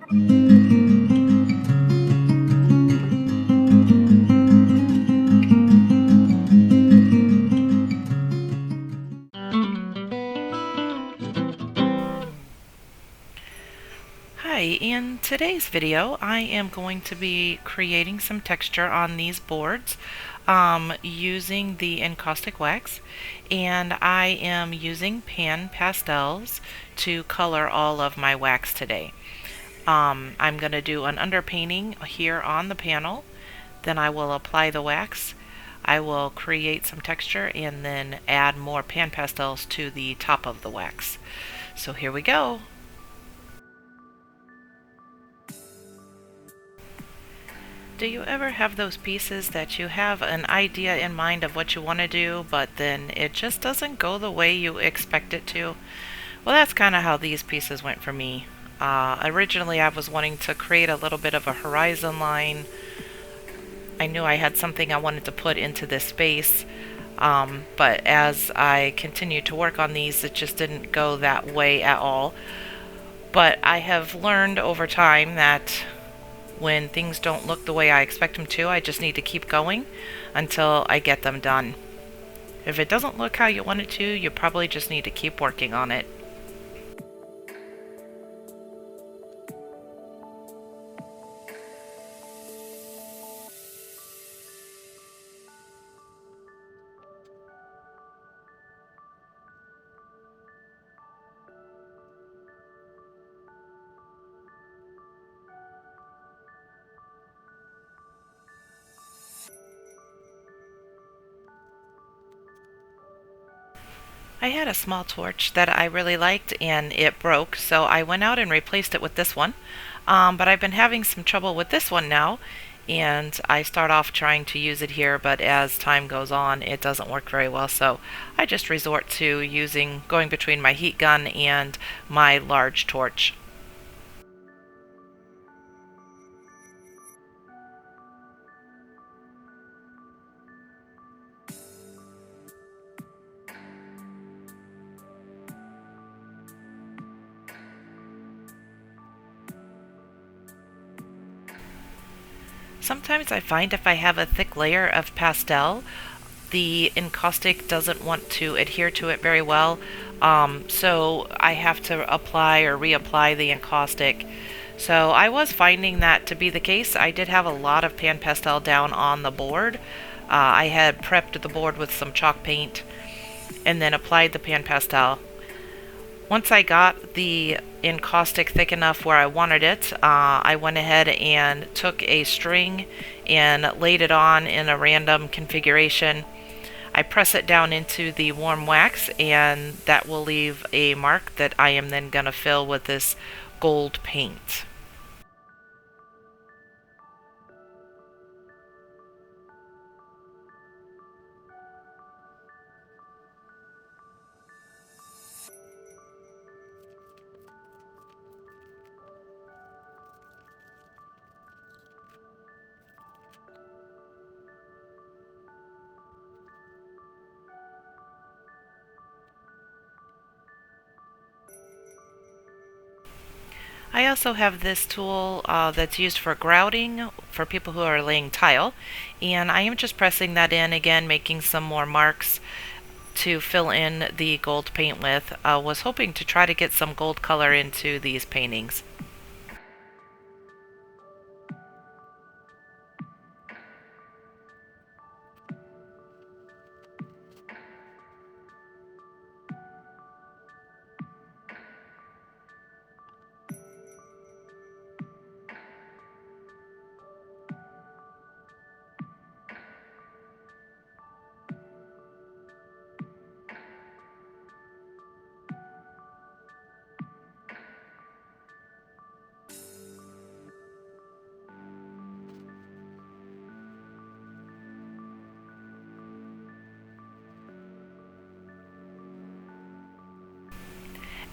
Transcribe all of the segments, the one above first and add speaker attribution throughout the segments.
Speaker 1: Hi, in today's video I am going to be creating some texture on these boards using the encaustic wax, and I am using pan pastels to color all of my wax today. I'm going to do an underpainting here on the panel, then I will apply the wax, I will create some texture, and then add more pan pastels to the top of the wax. So here we go. Do you ever have those pieces that you have an idea in mind of what you want to do, but then it just doesn't go the way you expect it to? Well, that's kind of how these pieces went for me. Originally, I was wanting to create a little bit of a horizon line. I knew I had something I wanted to put into this space, but as I continued to work on these, it just didn't go that way at all. But I have learned over time that when things don't look the way I expect them to, I just need to keep going until I get them done. If it doesn't look how you want it to, you probably just need to keep working on it. I had a small torch that I really liked and it broke, so I went out and replaced it with this one. But I've been having some trouble with this one now, and I start off trying to use it here, but as time goes on it doesn't work very well, so I just resort to going between my heat gun and my large torch. Sometimes I find if I have a thick layer of pastel, the encaustic doesn't want to adhere to it very well, so I have to apply or reapply the encaustic. So I was finding that to be the case. I did have a lot of pan pastel down on the board. I had prepped the board with some chalk paint and then applied the pan pastel. Once I got the encaustic thick enough where I wanted it, I went ahead and took a string and laid it on in a random configuration. I press it down into the warm wax, and that will leave a mark that I am then going to fill with this gold paint. I also have this tool that's used for grouting for people who are laying tile, and I am just pressing that in again, making some more marks to fill in the gold paint with. Was hoping to try to get some gold color into these paintings.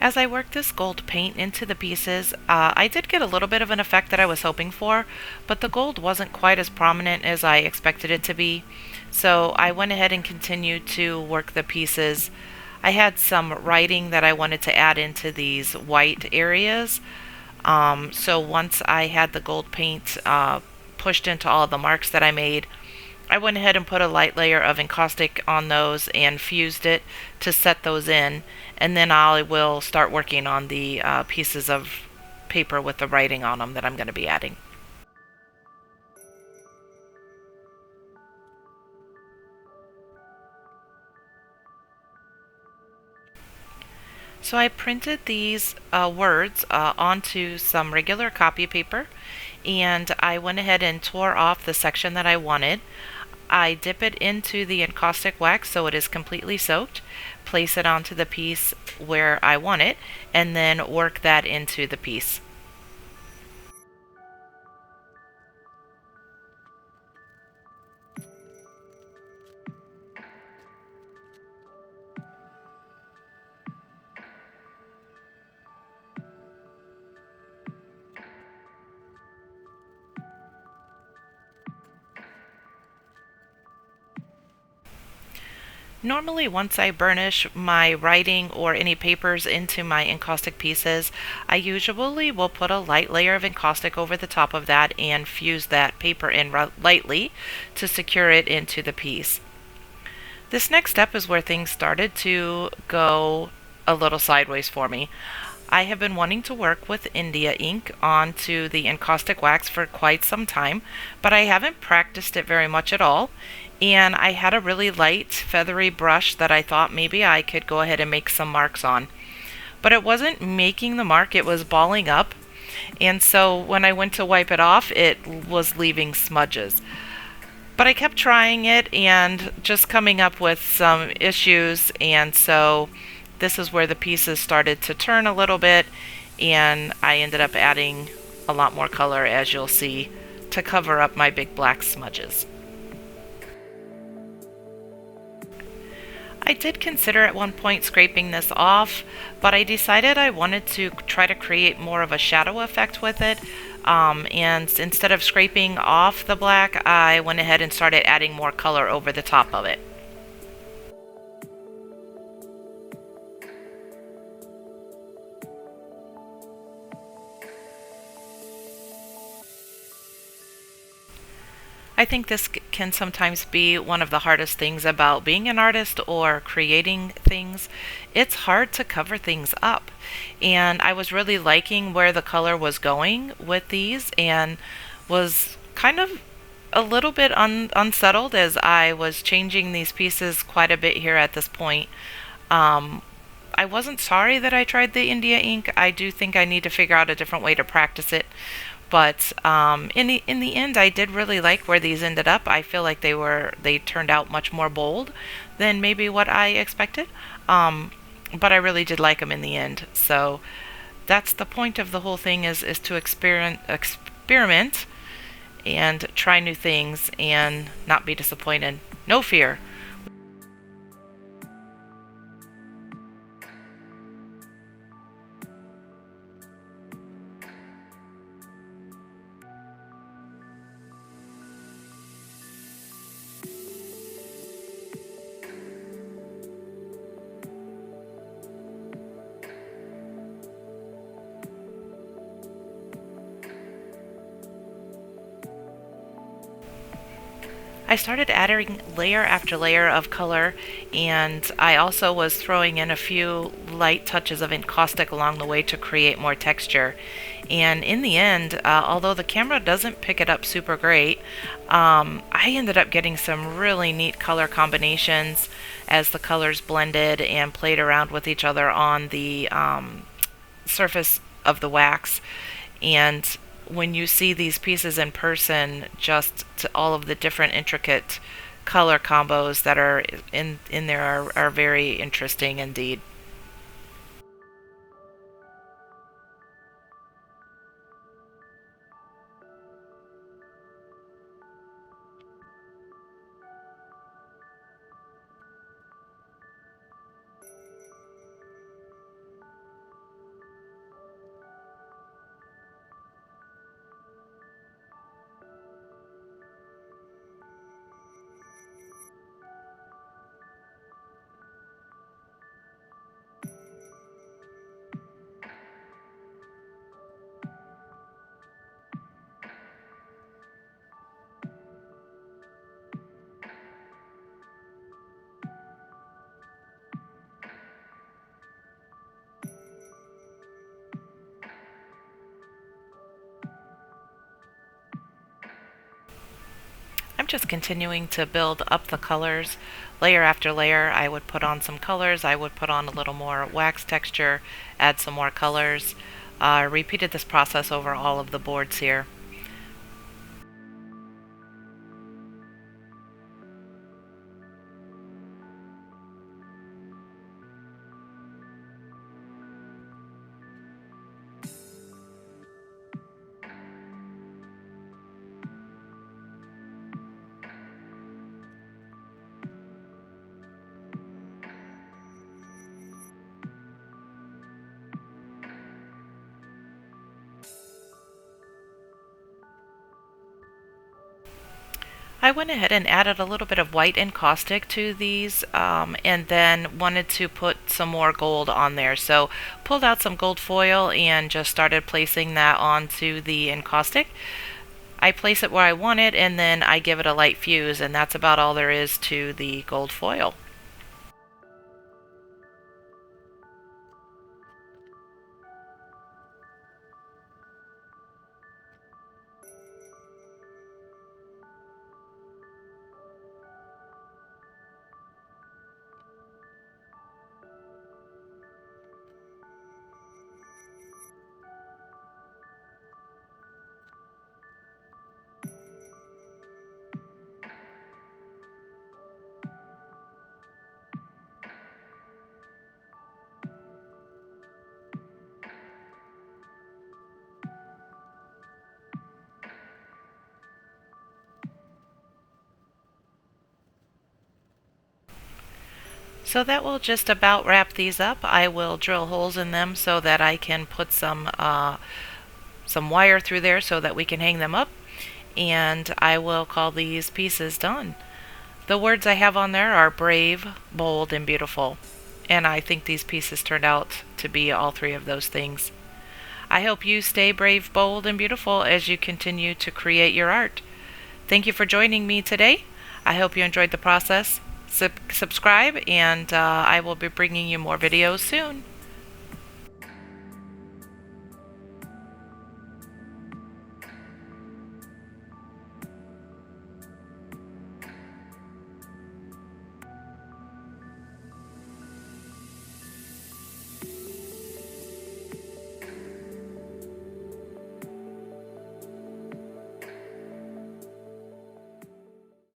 Speaker 1: As I worked this gold paint into the pieces, I did get a little bit of an effect that I was hoping for, but the gold wasn't quite as prominent as I expected it to be. So I went ahead and continued to work the pieces. I had some writing that I wanted to add into these white areas, So once I had the gold paint pushed into all the marks that I made, I went ahead and put a light layer of encaustic on those and fused it to set those in, and then I will start working on the pieces of paper with the writing on them that I'm going to be adding. So I printed these words onto some regular copy paper, and I went ahead and tore off the section that I wanted. I dip it into the encaustic wax so it is completely soaked, place it onto the piece where I want it, and then work that into the piece. Normally, once I burnish my writing or any papers into my encaustic pieces, I usually will put a light layer of encaustic over the top of that and fuse that paper in lightly to secure it into the piece. This next step is where things started to go a little sideways for me. I have been wanting to work with India ink onto the encaustic wax for quite some time, but I haven't practiced it very much at all. And I had a really light, feathery brush that I thought maybe I could go ahead and make some marks on. But it wasn't making the mark, it was balling up. And so when I went to wipe it off, it was leaving smudges. But I kept trying it and just coming up with some issues, and so this is where the pieces started to turn a little bit, and I ended up adding a lot more color, as you'll see, to cover up my big black smudges. I did consider at one point scraping this off, but I decided I wanted to try to create more of a shadow effect with it. And instead of scraping off the black, I went ahead and started adding more color over the top of it. I think this can sometimes be one of the hardest things about being an artist or creating things. It's hard to cover things up. And I was really liking where the color was going with these and was kind of a little bit unsettled as I was changing these pieces quite a bit here at this point. I wasn't sorry that I tried the India ink. I do think I need to figure out a different way to practice it. But in the end, I did really like where these ended up. I feel like they turned out much more bold than maybe what I expected. But I really did like them in the end. So that's the point of the whole thing is to experiment and try new things and not be disappointed. No fear. I started adding layer after layer of color, and I also was throwing in a few light touches of encaustic along the way to create more texture. And in the end, although the camera doesn't pick it up super great, I ended up getting some really neat color combinations as the colors blended and played around with each other on the surface of the wax. And when you see these pieces in person, just to all of the different intricate color combos that are in there are very interesting indeed. just continuing to build up the colors. Layer after layer, I would put on some colors, I would put on a little more wax texture, add some more colors. Repeated this process over all of the boards here. I went ahead and added a little bit of white encaustic to these, and then wanted to put some more gold on there. So pulled out some gold foil and just started placing that onto the encaustic. I place it where I want it, and then I give it a light fuse, and that's about all there is to the gold foil. So that will just about wrap these up. I will drill holes in them so that I can put some wire through there so that we can hang them up, and I will call these pieces done. The words I have on there are brave, bold, and beautiful, and I think these pieces turned out to be all three of those things. I hope you stay brave, bold, and beautiful as you continue to create your art. Thank you for joining me today. I hope you enjoyed the process. Subscribe, and I will be bringing you more videos soon.